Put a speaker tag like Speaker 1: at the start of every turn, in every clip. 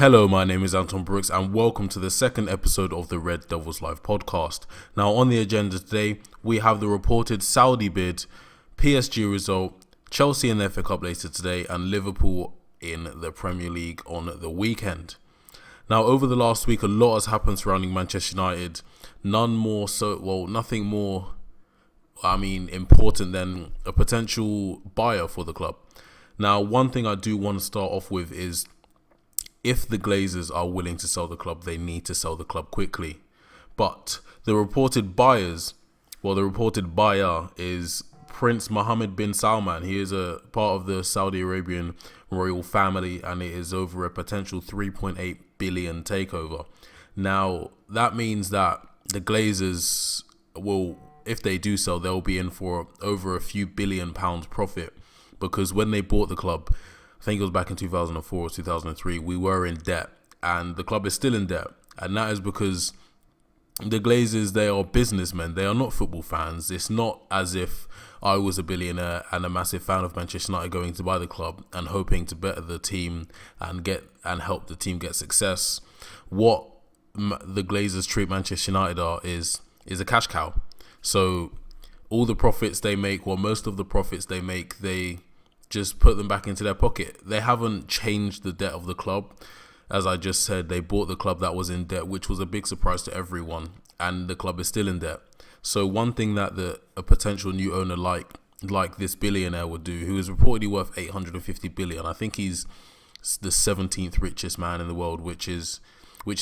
Speaker 1: Hello, my name is Anton Brooks and welcome to the second episode of the Red Devils Live podcast. Now on the agenda today, we have the reported Saudi bid, PSG result, Chelsea in the FA Cup later today and Liverpool in the Premier League on the weekend. Now over the last week, a lot has happened surrounding Manchester United. Nothing more important than a potential buyer for the club. Now, one thing I do want to start off with is if the Glazers are willing to sell the club, they need to sell the club quickly. But the reported buyer is Prince Mohammed bin Salman. He is a part of the Saudi Arabian royal family and it is over a potential 3.8 billion takeover. Now, that means that the Glazers will, if they do sell, they'll be in for over a few £1 billion profit, because when they bought the club, I think it was back in 2004 or 2003, we were in debt and the club is still in debt. And that is because the Glazers, they are businessmen. They are not football fans. It's not as if I was a billionaire and a massive fan of Manchester United going to buy the club and hoping to better the team and help the team get success. What the Glazers treat Manchester United is a cash cow. So all the profits they make, or most of the profits they make, they just put them back into their pocket. They haven't changed the debt of the club. As I just said, they bought the club that was in debt, which was a big surprise to everyone, and the club is still in debt. So one thing that a potential new owner like this billionaire would do, who is reportedly worth 850 billion, I think he's the 17th richest man in the world, which is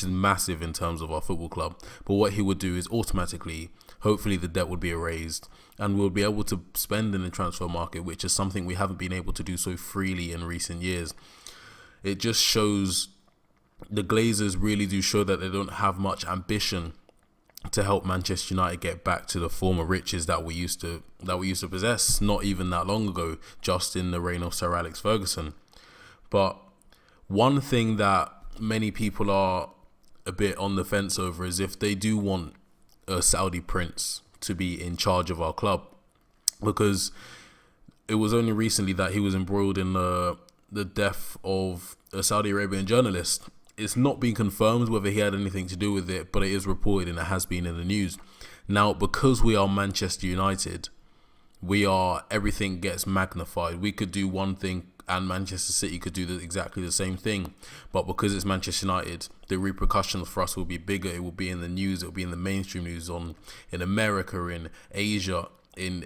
Speaker 1: massive in terms of our football club. But what he would do is automatically, hopefully the debt would be erased and we'll be able to spend in the transfer market, which is something we haven't been able to do so freely in recent years. It just shows the Glazers really do show that they don't have much ambition to help Manchester United get back to the former riches that we used to possess not even that long ago, just in the reign of Sir Alex Ferguson. But one thing that many people are a bit on the fence over is if they do want a Saudi prince to be in charge of our club, because it was only recently that he was embroiled in the death of a Saudi Arabian journalist. It's not been confirmed whether he had anything to do with it, but it is reported and it has been in the news. Now, because we are Manchester United, everything gets magnified. We could do one thing and Manchester City could do exactly the same thing. But because it's Manchester United, the repercussions for us will be bigger. It will be in the news. It will be in the mainstream news in America, in Asia,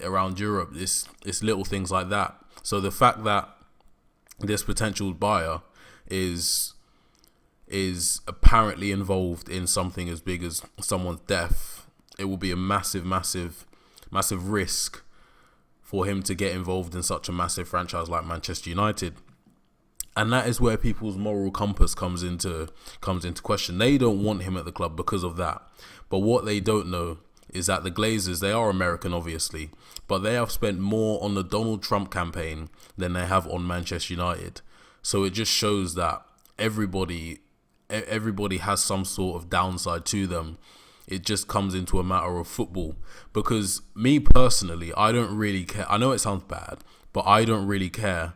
Speaker 1: around Europe. It's little things like that. So the fact that this potential buyer is apparently involved in something as big as someone's death, it will be a massive, massive, massive risk for him to get involved in such a massive franchise like Manchester United. And that is where people's moral compass comes into question. They don't want him at the club because of that. But what they don't know is that the Glazers, they are American obviously, but they have spent more on the Donald Trump campaign than they have on Manchester United. So it just shows that everybody has some sort of downside to them. It just comes into a matter of football. Because me personally, I don't really care. I know it sounds bad, but I don't really care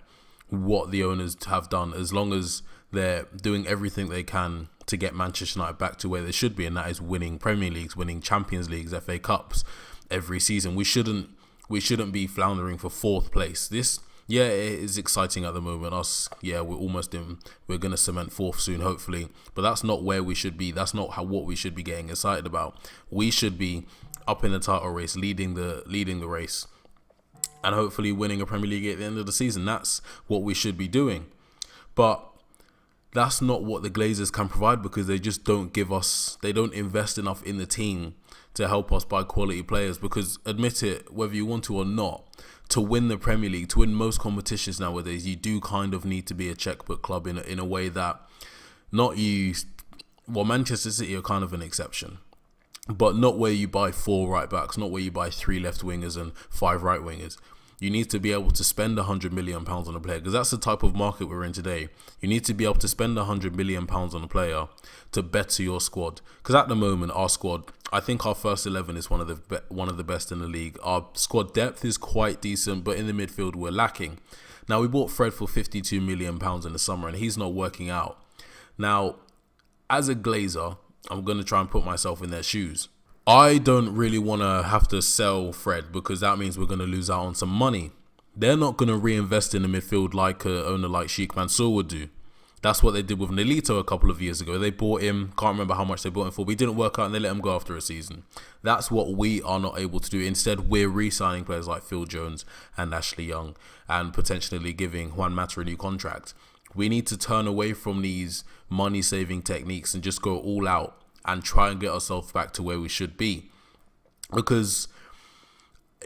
Speaker 1: what the owners have done, as long as they're doing everything they can to get Manchester United back to where they should be, and that is winning Premier Leagues, winning Champions Leagues, FA Cups every season. We shouldn't be floundering for fourth place. It is exciting at the moment. We're going to cement fourth soon, hopefully. But that's not where we should be. That's not what we should be getting excited about. We should be up in the title race, leading the race, and hopefully winning a Premier League at the end of the season. That's what we should be doing. But that's not what the Glazers can provide, because they just don't they don't invest enough in the team to help us buy quality players. Because admit it, whether you want to or not, to win the Premier League, to win most competitions nowadays, you do kind of need to be a checkbook club in a way that Manchester City are kind of an exception, but not where you buy 4 right backs, not where you buy 3 left wingers and 5 right wingers. You need to be able to spend £100 million on a player, because that's the type of market we're in today. You need to be able to spend £100 million on a player to better your squad. Because at the moment, our squad, I think our first 11 is one of the best in the league. Our squad depth is quite decent, but in the midfield we're lacking. Now, we bought Fred for £52 million in the summer, and he's not working out. Now, as a Glazer, I'm going to try and put myself in their shoes. I don't really want to have to sell Fred because that means we're going to lose out on some money. They're not going to reinvest in the midfield like an owner like Sheikh Mansour would do. That's what they did with Nolito a couple of years ago. They bought him, can't remember how much they bought him for, but he didn't work out and they let him go after a season. That's what we are not able to do. Instead, we're re-signing players like Phil Jones and Ashley Young and potentially giving Juan Mata a new contract. We need to turn away from these money-saving techniques and just go all out and try and get ourselves back to where we should be. Because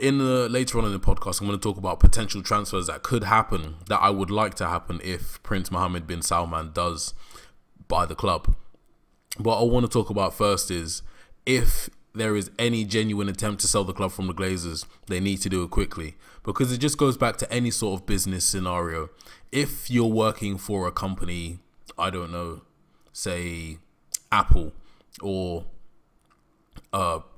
Speaker 1: later on in the podcast, I'm going to talk about potential transfers that could happen, that I would like to happen if Prince Mohammed bin Salman does buy the club. What I want to talk about first is if there is any genuine attempt to sell the club from the Glazers, they need to do it quickly, because it just goes back to any sort of business scenario. If you're working for a company, I don't know, say Apple or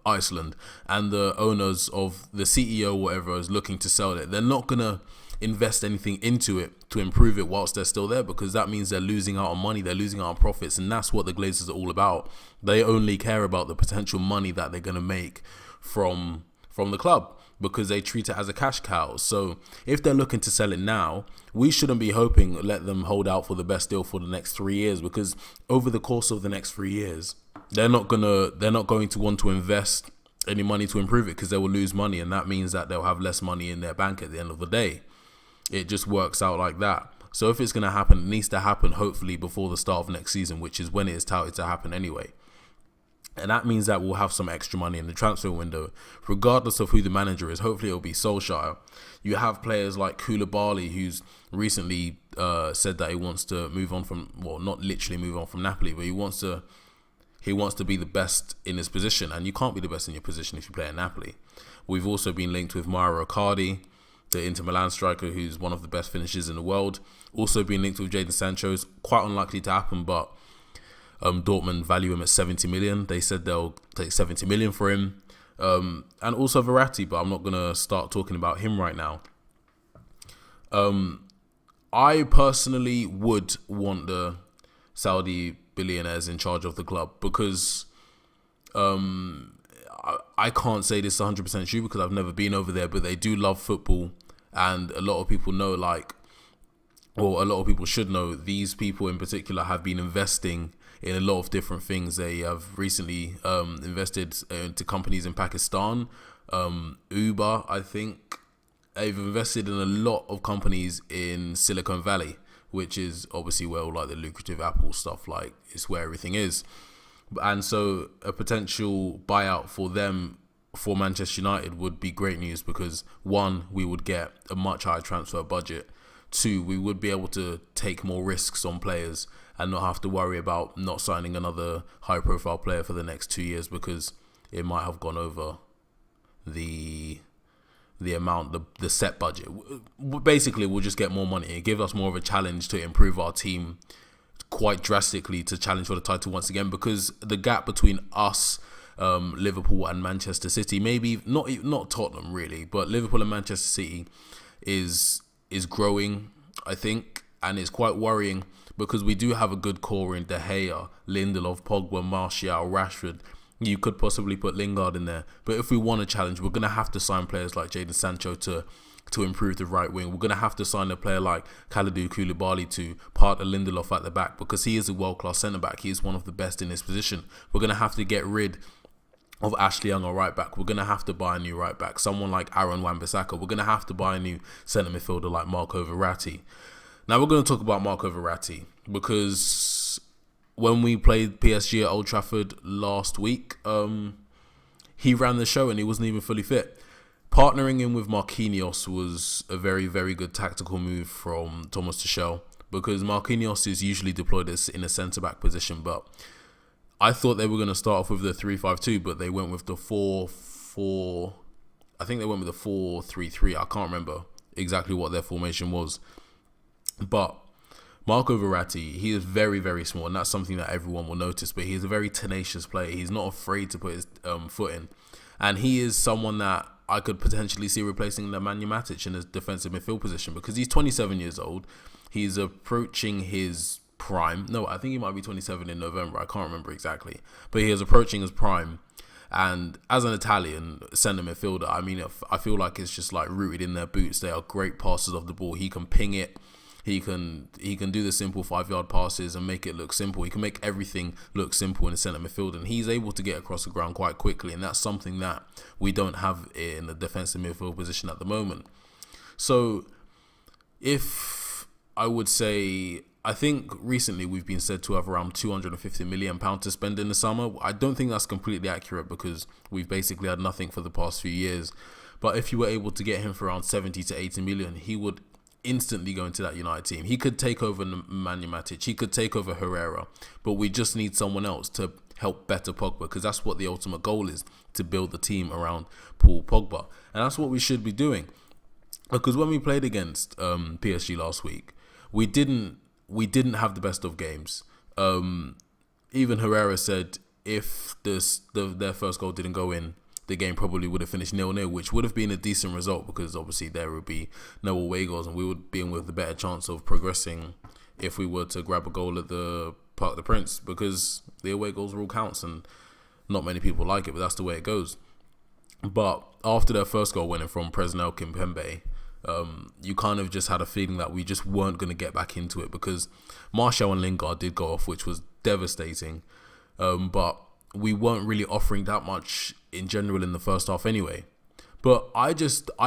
Speaker 1: Iceland, and the owners of the CEO or whatever is looking to sell it, they're not going to invest anything into it to improve it whilst they're still there, because that means they're losing out on money, they're losing out on profits, and that's what the Glazers are all about. They only care about the potential money that they're going to make from the club, because they treat it as a cash cow. So if they're looking to sell it now, we shouldn't be hoping, let them hold out for the best deal for the next 3 years, because over the course of the next 3 years, they're not going to want to invest any money to improve it, because they will lose money, and that means that they'll have less money in their bank at the end of the day. It just works out like that. So if it's going to happen, it needs to happen hopefully before the start of next season, which is when it is touted to happen anyway. And that means that we'll have some extra money in the transfer window, regardless of who the manager is. Hopefully it'll be Solskjaer. You have players like Koulibaly, who's recently said that he wants to move on from, well, not literally move on from Napoli, but he wants to be the best in his position. And you can't be the best in your position if you play at Napoli. We've also been linked with Mauro Icardi, the Inter Milan striker, who's one of the best finishers in the world. Also been linked with Jadon Sancho. It's quite unlikely to happen, but Dortmund value him at 70 million. They said they'll take 70 million for him. And also Verratti, but I'm not going to start talking about him right now. I personally would want the Saudi billionaires in charge of the club, because I can't say this 100% true because I've never been over there, but they do love football, and a lot of people know, a lot of people should know, these people in particular have been investing in a lot of different things. They have recently invested into companies in Pakistan, Uber, I think. They've invested in a lot of companies in Silicon Valley, which is obviously where all the lucrative Apple stuff, it's where everything is. And so a potential buyout for them, for Manchester United, would be great news, because one, we would get a much higher transfer budget. Two, we would be able to take more risks on players and not have to worry about not signing another high-profile player for the next 2 years, because it might have gone over the amount, the set budget. Basically, we'll just get more money. It gives us more of a challenge to improve our team quite drastically, to challenge for the title once again, because the gap between us, Liverpool and Manchester City, maybe not Tottenham really, but Liverpool and Manchester City is growing, I think, and it's quite worrying, because we do have a good core in De Gea, Lindelof, Pogba, Martial, Rashford. You could possibly put Lingard in there, but if we want a challenge, we're going to have to sign players like Jadon Sancho to improve the right wing. We're going to have to sign a player like Kalidou Koulibaly to partner Lindelof at the back, because he is a world-class centre-back. He is one of the best in his position. We're going to have to get rid of Ashley Young, our right back. We're going to have to buy a new right back, someone like Aaron Wan-Bissaka. We're going to have to buy a new centre midfielder like Marco Verratti. Now we're going to talk about Marco Verratti, because when we played PSG at Old Trafford last week, he ran the show and he wasn't even fully fit. Partnering him with Marquinhos was a very, very good tactical move from Thomas Tuchel, because Marquinhos is usually deployed in a centre-back position, but I thought they were going to start off with the 3-5-2, but they went with the 4-4. I think they went with the 4-3-3. I can't remember exactly what their formation was. But Marco Verratti, he is very, very small, and that's something that everyone will notice, but he's a very tenacious player. He's not afraid to put his foot in. And he is someone that I could potentially see replacing Nemanja Matic in his defensive midfield position, because he's 27 years old. He's approaching his prime. No, I think he might be 27 in November. I can't remember exactly. But he is approaching his prime. And as an Italian centre midfielder, I mean, I feel like it's just like rooted in their boots. They are great passers of the ball. He can ping it. He can do the simple 5-yard passes and make it look simple. He can make everything look simple in the centre midfield, and he's able to get across the ground quite quickly, and that's something that we don't have in the defensive midfield position at the moment. So if I would say, I think recently we've been said to have around £250 million to spend in the summer. I don't think that's completely accurate because we've basically had nothing for the past few years. But if you were able to get him for around 70 to 80 million, he would instantly go into that United team. He could take over Nemanja Matic. He could take over Herrera. But we just need someone else to help better Pogba, because that's what the ultimate goal is, to build the team around Paul Pogba. And that's what we should be doing. Because when we played against PSG last week, we didn't have the best of games. Even Herrera said if their first goal didn't go in, the game probably would have finished 0-0, which would have been a decent result because obviously there would be no away goals and we would be in with the better chance of progressing if we were to grab a goal at the Parc des Princes, because the away goals rule counts and not many people like it, but that's the way it goes. But after their first goal winning from Presnel Kimpembe, you kind of just had a feeling that we just weren't going to get back into it, because Martial and Lingard did go off, which was devastating. But we weren't really offering that much in general in the first half anyway. But I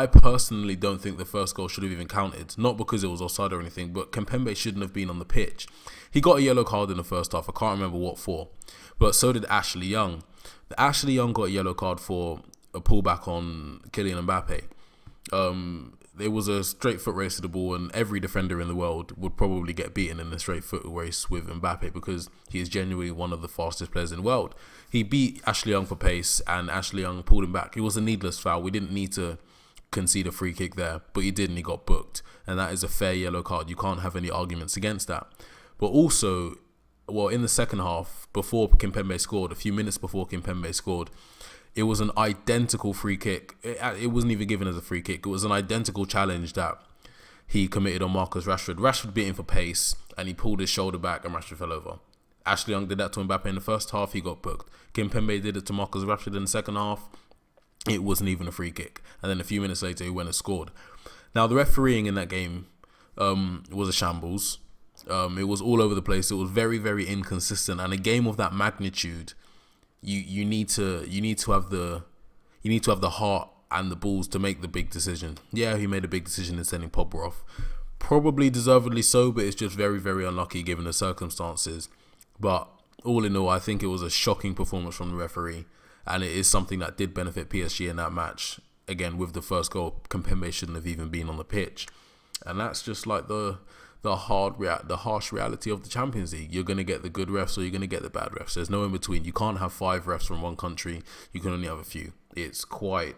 Speaker 1: personally don't think the first goal should have even counted. Not because it was offside or anything, but Kimpembe shouldn't have been on the pitch. He got a yellow card in the first half. I can't remember what for. But so did Ashley Young. Ashley Young got a yellow card for a pullback on Kylian Mbappe. There was a straight foot race to the ball, and every defender in the world would probably get beaten in a straight foot race with Mbappe because he is genuinely one of the fastest players in the world. He beat Ashley Young for pace, and Ashley Young pulled him back. It was a needless foul. We didn't need to concede a free kick there, but he did, and he got booked. And that is a fair yellow card. You can't have any arguments against that. But also, well, in the second half, before Kimpembe scored, a few minutes before Kimpembe scored, it was an identical free kick. It wasn't even given as a free kick. It was an identical challenge that he committed on Marcus Rashford. Rashford beat him for pace, and he pulled his shoulder back, and Rashford fell over. Ashley Young did that to Mbappe in the first half. He got booked. Kimpembe did it to Marcus Rashford in the second half. It wasn't even a free kick. And then a few minutes later, he went and scored. Now, the refereeing in that game was a shambles. It was all over the place. It was very, very inconsistent. And a game of that magnitude, you need to have the heart and the balls to make the big decision. Yeah, he made a big decision in sending Pogba off, probably deservedly so, but it's just very, very unlucky given the circumstances. But all in all, I think it was a shocking performance from the referee, and it is something that did benefit PSG in that match. Again, with the first goal, Kimpembe shouldn't have even been on the pitch, and that's just like the harsh reality of the Champions League. You're going to get the good refs or you're going to get the bad refs. There's no in between. You can't have 5 refs from one country. You can only have a few. It's quite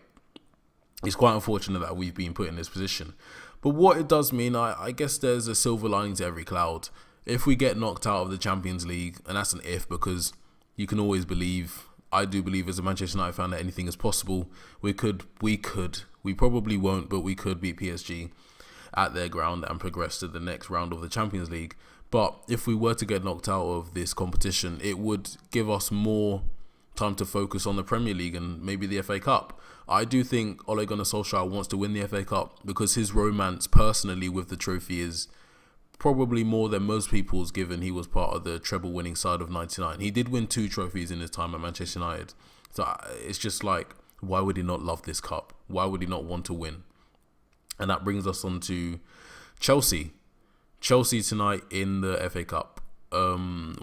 Speaker 1: unfortunate that we've been put in this position. But what it does mean, I guess there's a silver lining to every cloud. If we get knocked out of the Champions League, and that's an if, because you can always believe, I do believe as a Manchester United fan that anything is possible. We probably won't, but we could beat PSG at their ground and progress to the next round of the Champions League. But if we were to get knocked out of this competition, it would give us more time to focus on the Premier League and maybe the FA Cup. I do think Ole Gunnar Solskjaer wants to win the FA Cup because his romance personally with the trophy is probably more than most people's, given he was part of the treble winning side of 99. He did win 2 trophies in his time at Manchester United. So it's just like, why would he not love this cup? Why would he not want to win? And that brings us on to Chelsea. Chelsea tonight in the FA Cup.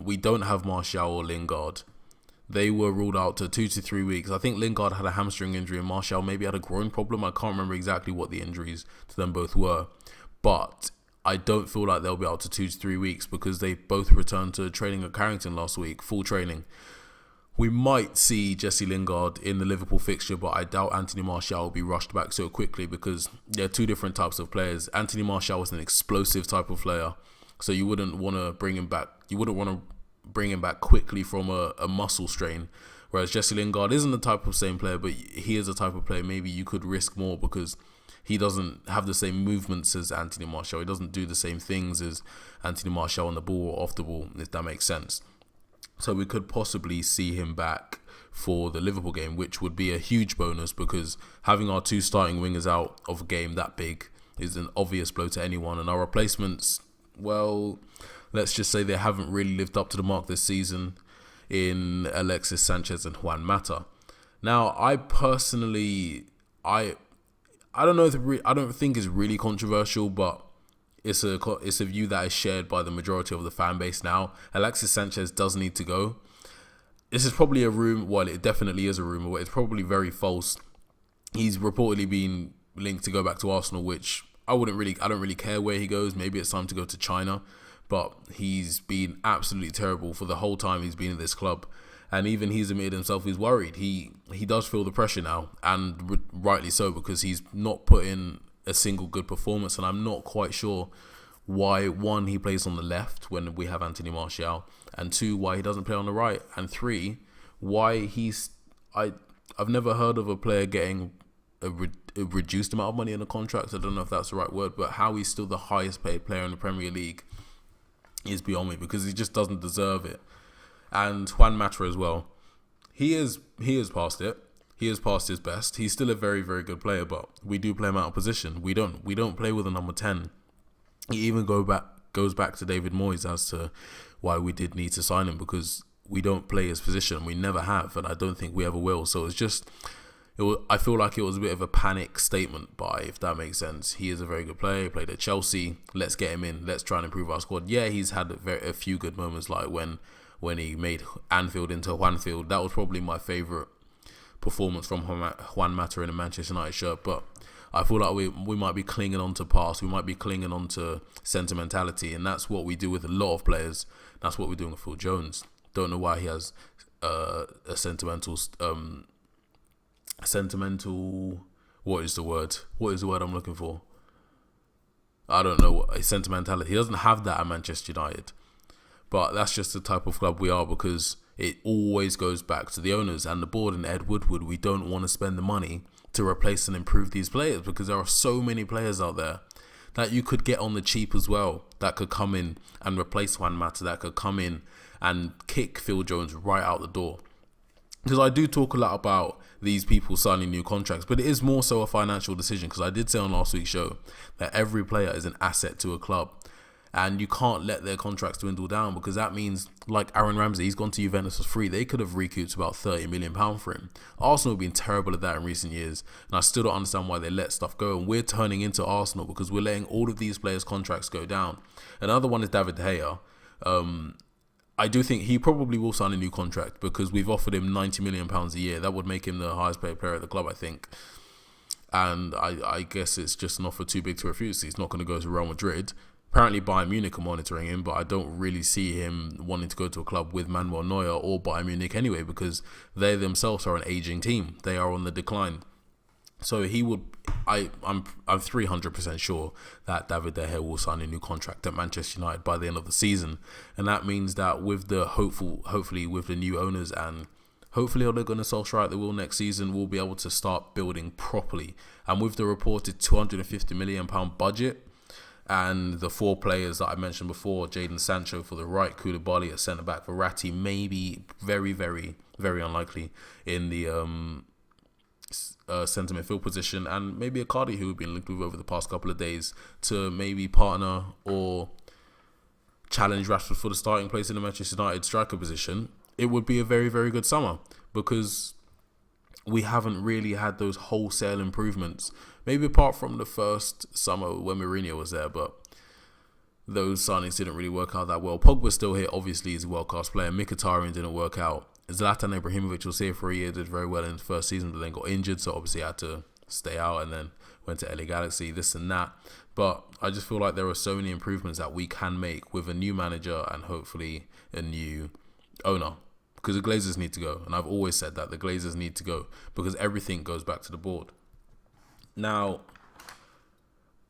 Speaker 1: We don't have Martial or Lingard. They were ruled out to 2 to 3 weeks. I think Lingard had a hamstring injury and Martial maybe had a groin problem. I can't remember exactly what the injuries to them both were. But I don't feel like they'll be out to 2 to 3 weeks because they both returned to training at Carrington last week, full training. We might see Jesse Lingard in the Liverpool fixture, but I doubt Anthony Martial will be rushed back so quickly because they're 2 different types of players. Anthony Martial is an explosive type of player, so you wouldn't want to bring him back. You wouldn't want to bring him back quickly from a muscle strain. Whereas Jesse Lingard isn't the type of same player, but he is a type of player maybe you could risk more because he doesn't have the same movements as Anthony Martial. He doesn't do the same things as Anthony Martial on the ball or off the ball, if that makes sense. So we could possibly see him back for the Liverpool game, which would be a huge bonus, because having our 2 starting wingers out of a game that big is an obvious blow to anyone. And our replacements, well, let's just say they haven't really lived up to the mark this season in Alexis Sanchez and Juan Mata. Now, I personally, I don't know if I don't think it's really controversial, but it's a view that is shared by the majority of the fan base now. Alexis Sanchez does need to go. This is probably a rumor. Well, it definitely is a rumor, but it's probably very false. He's reportedly been linked to go back to Arsenal, which I don't really care where he goes. Maybe it's time to go to China, but he's been absolutely terrible for the whole time he's been at this club. And even he's admitted himself he's worried. He does feel the pressure now, and rightly so, because he's not put in a single good performance. And I'm not quite sure why, 1, he plays on the left when we have Anthony Martial, and 2, why he doesn't play on the right, and 3, why I've never heard of a player getting a reduced amount of money in a contract. I don't know if that's the right word, but how he's still the highest paid player in the Premier League is beyond me, because he just doesn't deserve it. And Juan Mata as well. He is past it. He has passed his best. He's still a very, very good player, but we do play him out of position. We don't play with a number 10. He even goes back to David Moyes as to why we did need to sign him, because we don't play his position. We never have, and I don't think we ever will. So I feel like it was a bit of a panic statement by, if that makes sense. He is a very good player. He played at Chelsea. Let's get him in. Let's try and improve our squad. Yeah, he's had a few good moments, like when he made Anfield into Juanfield. That was probably my favourite performance from Juan Mata in a Manchester United shirt. But I feel like we might be clinging on to past. We might be clinging on to sentimentality, and that's what we do with a lot of players. That's what we're doing with Phil Jones. Don't know why he has a sentimental. What is the word? What is the word I'm looking for? I don't know. Sentimentality. He doesn't have that at Manchester United. But that's just the type of club we are, because it always goes back to the owners and the board and Ed Woodward. We don't want to spend the money to replace and improve these players, because there are so many players out there that you could get on the cheap as well, that could come in and replace Juan Mata, that could come in and kick Phil Jones right out the door. Because I do talk a lot about these people signing new contracts, but it is more so a financial decision, because I did say on last week's show that every player is an asset to a club. And you can't let their contracts dwindle down, because that means, like Aaron Ramsey, he's gone to Juventus for free. They could have recouped about £30 million for him. Arsenal have been terrible at that in recent years, and I still don't understand why they let stuff go. And we're turning into Arsenal because we're letting all of these players' contracts go down. Another one is David De Gea. I do think he probably will sign a new contract, because we've offered him £90 million a year. That would make him the highest paid player at the club, I think. And I guess it's just an offer too big to refuse. He's not going to go to Real Madrid. Apparently Bayern Munich are monitoring him, but I don't really see him wanting to go to a club with Manuel Neuer or Bayern Munich anyway, because they themselves are an aging team. They are on the decline. So he would. I'm 300% sure that David De Gea will sign a new contract at Manchester United by the end of the season, and that means that with the hopefully with the new owners, and hopefully Ole Gunnar Solskjaer at the wheel next season, we'll be able to start building properly. And with the reported £250 million budget, and the 4 players that I mentioned before, Jadon Sancho for the right, Koulibaly at centre-back, Verratti maybe very, very, very unlikely in the centre midfield position, and maybe Icardi, who we've been linked with over the past couple of days, to maybe partner or challenge Rashford for the starting place in the Manchester United striker position. It would be a very, very good summer, because we haven't really had those wholesale improvements. Maybe apart from the first summer when Mourinho was there, but those signings didn't really work out that well. Pogba's still here, obviously he's a world-class player. Mkhitaryan didn't work out. Zlatan Ibrahimovic was here for a year, did very well in his first season, but then got injured, so obviously had to stay out, and then went to LA Galaxy, this and that. But I just feel like there are so many improvements that we can make with a new manager and hopefully a new owner. Because the Glazers need to go, and I've always said that the Glazers need to go, because everything goes back to the board. Now,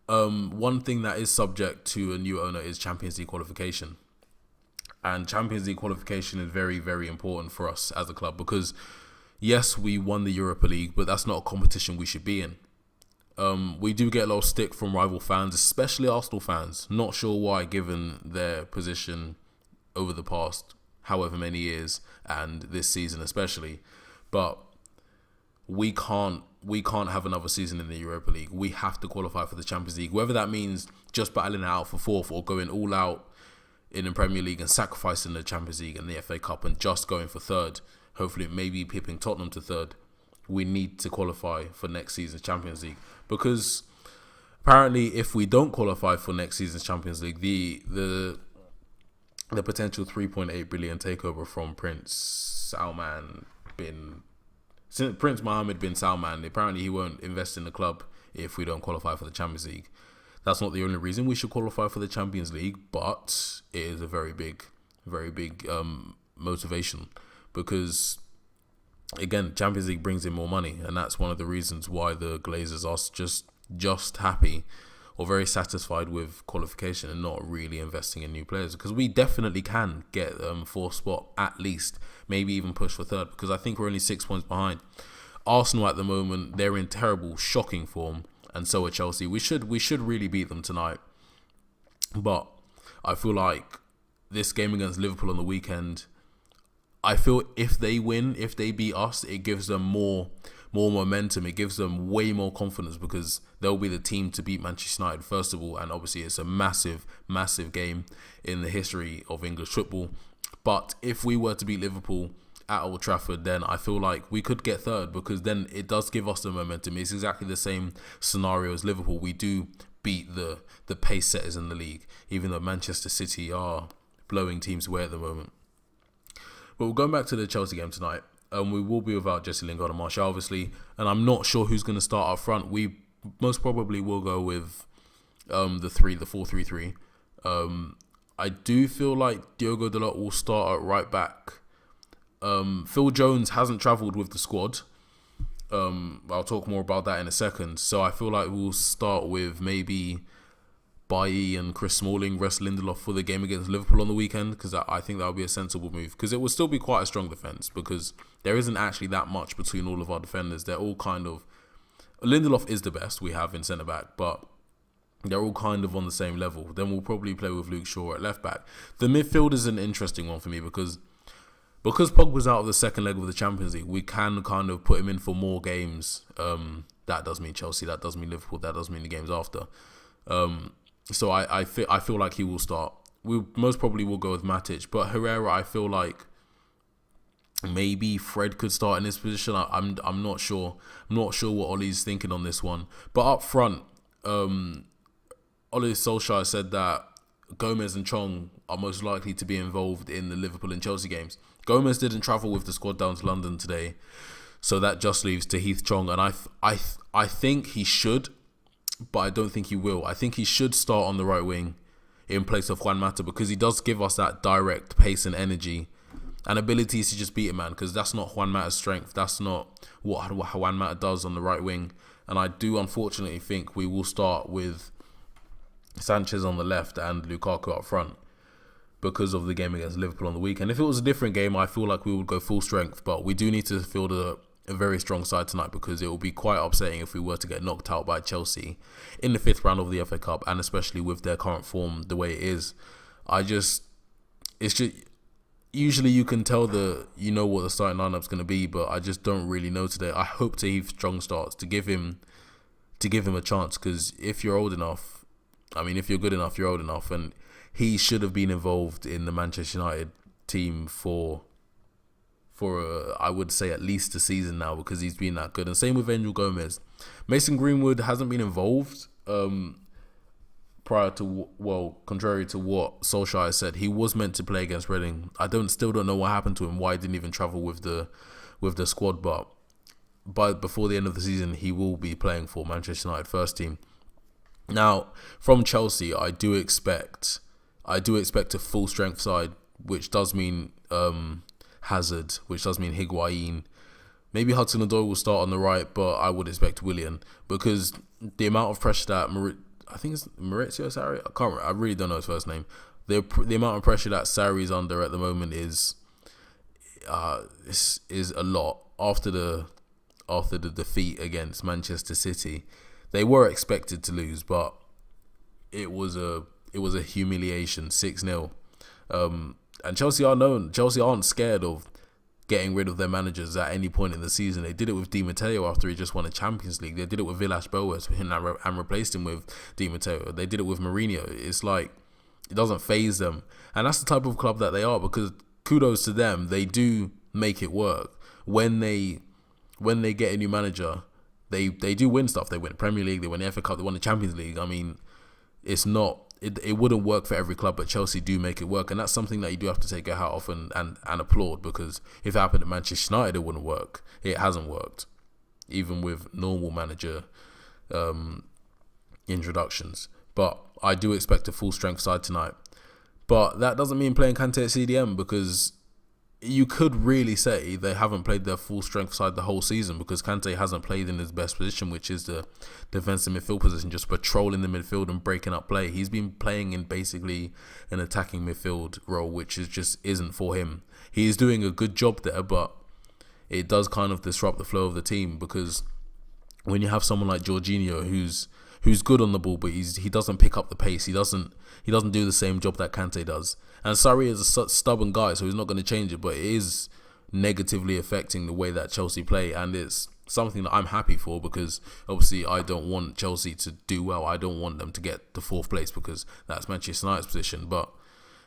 Speaker 1: one thing that is subject to a new owner is Champions League qualification. And Champions League qualification is very, very important for us as a club, because yes, we won the Europa League, but that's not a competition we should be in. We do get a lot of stick from rival fans, especially Arsenal fans. Not sure why, given their position over the past however many years and this season especially. But we can't have another season in the Europa League. We have to qualify for the Champions League, whether that means just battling it out for fourth or going all out in the Premier League and sacrificing the Champions League and the FA Cup and just going for third. Hopefully, maybe pipping Tottenham to third. We need to qualify for next season's Champions League, because apparently, if we don't qualify for next season's Champions League, the potential 3.8 billion takeover from Prince Mohammed bin Salman, apparently he won't invest in the club if we don't qualify for the Champions League. That's not the only reason we should qualify for the Champions League, but it is a very big motivation, because again, Champions League brings in more money, and that's one of the reasons why the Glazers are just happy or very satisfied with qualification and not really investing in new players, because we definitely can get fourth spot at least, maybe even push for third, because I think we're only 6 points behind. Arsenal at the moment, they're in terrible, shocking form, and so are Chelsea. We should really beat them tonight, but I feel like this game against Liverpool on the weekend, I feel if they win, if they beat us, it gives them more momentum. It gives them way more confidence, because they'll be the team to beat Manchester United first of all, and obviously it's a massive game in the history of English football. But if we were to beat Liverpool at Old Trafford, then I feel like we could get third, because then it does give us the momentum. It's exactly the same scenario as Liverpool. We do beat the pace setters in the league, even though Manchester City are blowing teams away at the moment. But we're going back to the Chelsea game tonight. We will be without Jesse Lingard and Martial, obviously, and I'm not sure who's going to start up front. We most probably will go with the 4-3-3. I do feel like Diogo Dalot will start at right back. Phil Jones hasn't travelled with the squad. I'll talk more about that in a second. So I feel like we'll start with maybe Bailly and Chris Smalling, rest Lindelof for the game against Liverpool on the weekend, because I think that would be a sensible move, because it will still be quite a strong defence, because there isn't actually that much between all of our defenders. They're all kind of... Lindelof is the best we have in centre-back, but they're all kind of on the same level. Then we'll probably play with Luke Shaw at left-back. The midfield is an interesting one for me, because Pogba's out of the second leg of the Champions League, we can kind of put him in for more games. That does mean Chelsea, that does mean Liverpool, that does mean the games after. So I feel like he will start. We most probably will go with Matic, but Herrera, I feel like maybe Fred could start in this position. I'm not sure. I'm not sure what Ollie's thinking on this one. But up front, Ole Solskjaer said that Gomez and Chong are most likely to be involved in the Liverpool and Chelsea games. Gomez didn't travel with the squad down to London today, so that just leaves Tahith Chong, and I think he should, but I don't think he will. I think he should start on the right wing in place of Juan Mata, because he does give us that direct pace and energy and abilities to just beat a man, because that's not Juan Mata's strength. That's not what Juan Mata does on the right wing. And I do unfortunately think we will start with Sanchez on the left and Lukaku up front because of the game against Liverpool on the weekend. If it was a different game, I feel like we would go full strength, but we do need to field a very strong side tonight, because it will be quite upsetting if we were to get knocked out by Chelsea in the 5th round of the FA Cup, and especially with their current form the way it is. It's just usually you can tell what the starting lineup's going to be, but I just don't really know today. I hope Tahith Strong starts to give him a chance, because if you're old enough, if you're good enough, you're old enough, and he should have been involved in the Manchester United team for I would say at least a season now, because he's been that good. And same with Angel Gomez. Mason Greenwood hasn't been involved contrary to what Solskjaer said. He was meant to play against Reading. I still don't know what happened to him, why he didn't even travel with the squad, but before the end of the season he will be playing for Manchester United first team. Now, from Chelsea, I do expect a full strength side, which does mean Hazard, which does mean Higuain. Maybe Hudson-Odoi will start on the right, but I would expect Willian, because the amount of pressure that I think it's Maurizio Sarri. I really don't know his first name. The amount of pressure that Sarri's under at the moment is a lot after the defeat against Manchester City. They were expected to lose, but it was a humiliation, 6-0. And Chelsea aren't scared of getting rid of their managers at any point in the season. They did it with Di Matteo after he just won a Champions League. They did it with Villas-Boas and replaced him with Di Matteo. They did it with Mourinho. It's like, it doesn't faze them. And that's the type of club that they are, because kudos to them, they do make it work. When they get a new manager, they do win stuff. They win Premier League, they win the FA Cup, they won the Champions League. I mean, it wouldn't work for every club, but Chelsea do make it work. And that's something that you do have to take your hat off and applaud, because if it happened at Manchester United, it wouldn't work. It hasn't worked, even with normal manager introductions. But I do expect a full strength side tonight. But that doesn't mean playing Kante at CDM, because you could really say they haven't played their full strength side the whole season, because Kante hasn't played in his best position, which is the defensive midfield position, just patrolling the midfield and breaking up play. He's been playing in basically an attacking midfield role, which isn't for him. He is doing a good job there, but it does kind of disrupt the flow of the team, because when you have someone like Jorginho who's good on the ball, but he doesn't pick up the pace. He doesn't do the same job that Kante does. And Sarri is a stubborn guy, so he's not going to change it, but it is negatively affecting the way that Chelsea play, and it's something that I'm happy for, because obviously I don't want Chelsea to do well. I don't want them to get to 4th place, because that's Manchester United's position, but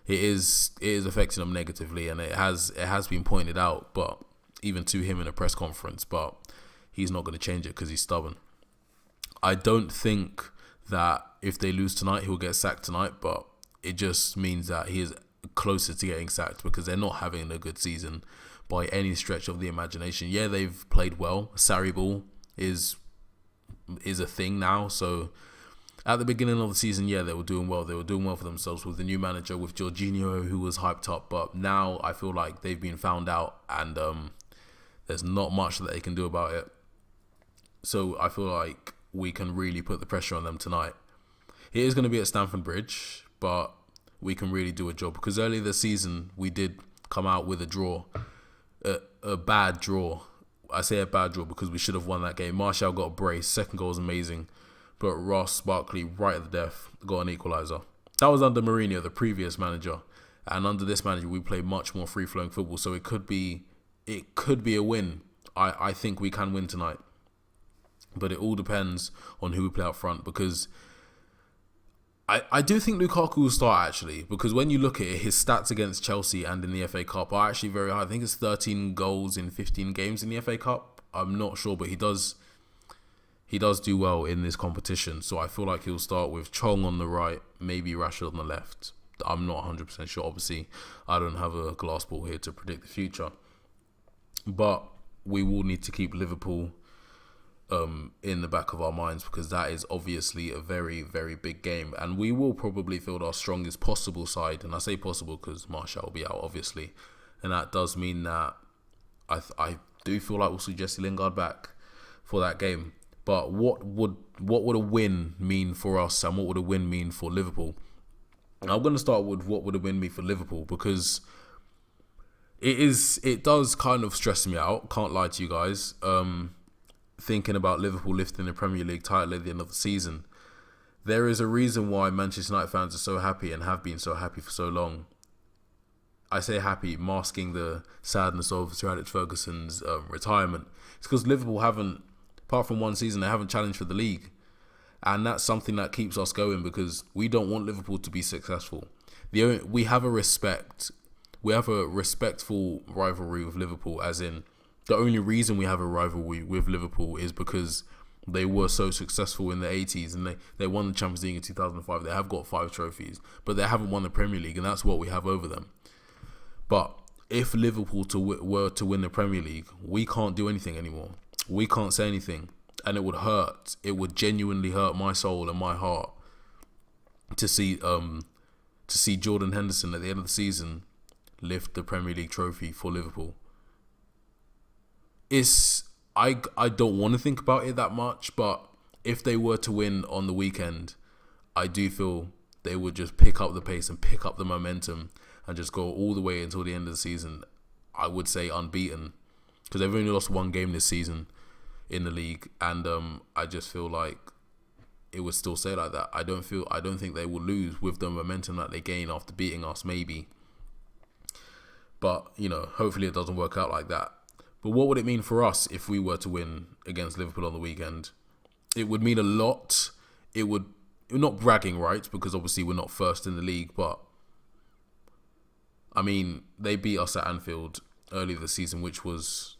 Speaker 1: it is affecting them negatively, and it has been pointed out, but even to him in a press conference, but he's not going to change it because he's stubborn. I don't think that if they lose tonight, he'll get sacked tonight, but it just means that he is closer to getting sacked, because they're not having a good season by any stretch of the imagination. Yeah, they've played well. Sarri ball is a thing now. So at the beginning of the season, yeah, they were doing well. They were doing well for themselves with the new manager, with Jorginho, who was hyped up. But now I feel like they've been found out, and there's not much that they can do about it. So I feel like we can really put the pressure on them tonight. It is going to be at Stamford Bridge, but we can really do a job, because earlier this season we did come out with a draw, a bad draw. I say a bad draw because we should have won that game. Martial got a brace, second goal was amazing, but Ross Barkley, right at the death, got an equaliser. That was under Mourinho, the previous manager, and under this manager we play much more free-flowing football, so it could be a win. I think we can win tonight, but it all depends on who we play up front, because I do think Lukaku will start, actually, because when you look at it, his stats against Chelsea and in the FA Cup are actually very high. I think it's 13 goals in 15 games in the FA Cup. I'm not sure, but he does do well in this competition. So I feel like he'll start with Chong on the right, maybe Rashford on the left. I'm not 100% sure. Obviously, I don't have a glass ball here to predict the future. But we will need to keep Liverpool in the back of our minds, because that is obviously a very, very big game, and we will probably field our strongest possible side. And I say possible because Martial will be out, obviously, and that does mean that I do feel like we'll see Jesse Lingard back for that game. But what would a win mean for us, and what would a win mean for Liverpool? And I'm going to start with what would a win mean for Liverpool, because it does kind of stress me out, can't lie to you guys. Thinking about Liverpool lifting the Premier League title at the end of the season. There is a reason why Manchester United fans are so happy and have been so happy for so long. I say happy, masking the sadness of Sir Alex Ferguson's retirement. It's because Liverpool haven't, apart from one season, they haven't challenged for the league. And that's something that keeps us going, because we don't want Liverpool to be successful. We have a respectful rivalry with Liverpool, as in, the only reason we have a rivalry with Liverpool is because they were so successful in the 80s, and they won the Champions League in 2005. They have got 5 trophies, but they haven't won the Premier League, and that's what we have over them. But if Liverpool were to win the Premier League, we can't do anything anymore. We can't say anything, and it would hurt. It would genuinely hurt my soul and my heart to see Jordan Henderson at the end of the season lift the Premier League trophy for Liverpool. I don't want to think about it that much, but if they were to win on the weekend, I do feel they would just pick up the pace and pick up the momentum and just go all the way until the end of the season. I would say unbeaten, because they've only lost one game this season in the league, and I just feel like it would still say like that. I don't think they will lose with the momentum that they gain after beating us, maybe. But, hopefully it doesn't work out like that. But what would it mean for us if we were to win against Liverpool on the weekend? It would mean a lot. It would, not bragging rights, because obviously we're not first in the league, but I mean, they beat us at Anfield earlier this season, which was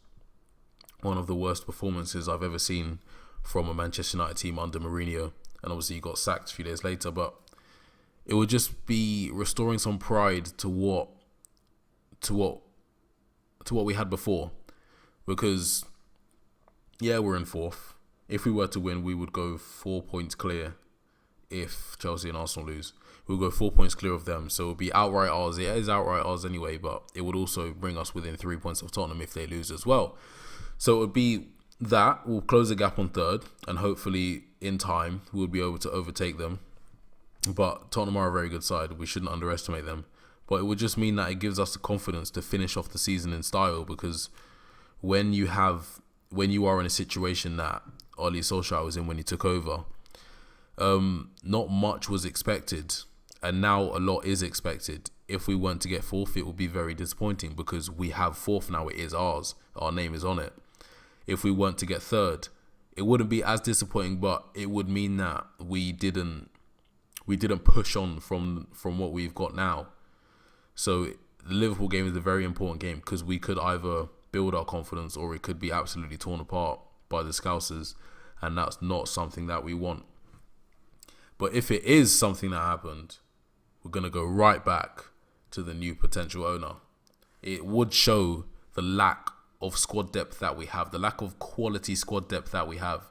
Speaker 1: one of the worst performances I've ever seen from a Manchester United team under Mourinho. And obviously he got sacked a few days later, but it would just be restoring some pride to what we had before. Because, yeah, we're in fourth. If we were to win, we would go 4 points clear if Chelsea and Arsenal lose. We'll go 4 points clear of them. So it would be outright ours. It is outright ours anyway, but it would also bring us within 3 points of Tottenham if they lose as well. So it would be that. We'll close the gap on third, and hopefully in time we'll be able to overtake them. But Tottenham are a very good side. We shouldn't underestimate them. But it would just mean that it gives us the confidence to finish off the season in style, because when you are in a situation that Ole Solskjaer was in when he took over, not much was expected, and now a lot is expected. If we weren't to get fourth, it would be very disappointing, because we have fourth now. It is ours. Our name is on it. If we weren't to get third, it wouldn't be as disappointing, but it would mean that we didn't push on from what we've got now. So the Liverpool game is a very important game, because we could either build our confidence or it could be absolutely torn apart by the Scousers, and that's not something that we want. But if it is something that happened, we're going to go right back to the new potential owner. It would show the lack of squad depth that we have, the lack of quality squad depth that we have.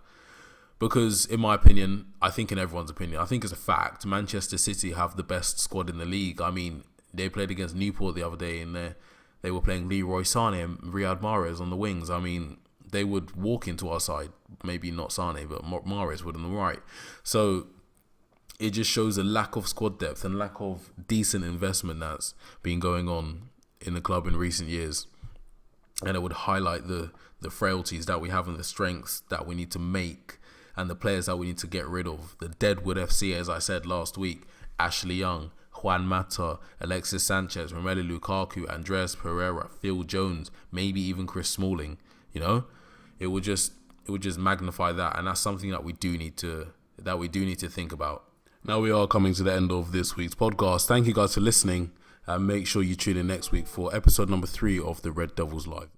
Speaker 1: Because in my opinion, I think in everyone's opinion, I think it's a fact, Manchester City have the best squad in the league. I mean, they played against Newport the other day, and they were playing Leroy Sané and Riyad Mahrez on the wings. I mean, they would walk into our side. Maybe not Sané, but Mahrez would on the right. So it just shows a lack of squad depth and lack of decent investment that's been going on in the club in recent years. And it would highlight the frailties that we have and the strengths that we need to make and the players that we need to get rid of. The Deadwood FC, as I said last week, Ashley Young, Juan Mata, Alexis Sanchez, Romelu Lukaku, Andreas Pereira, Phil Jones, maybe even Chris Smalling. It would just magnify that, and that's something that we do need to think about. Now we are coming to the end of this week's podcast. Thank you guys for listening, and make sure you tune in next week for episode number 3 of the Red Devils Live.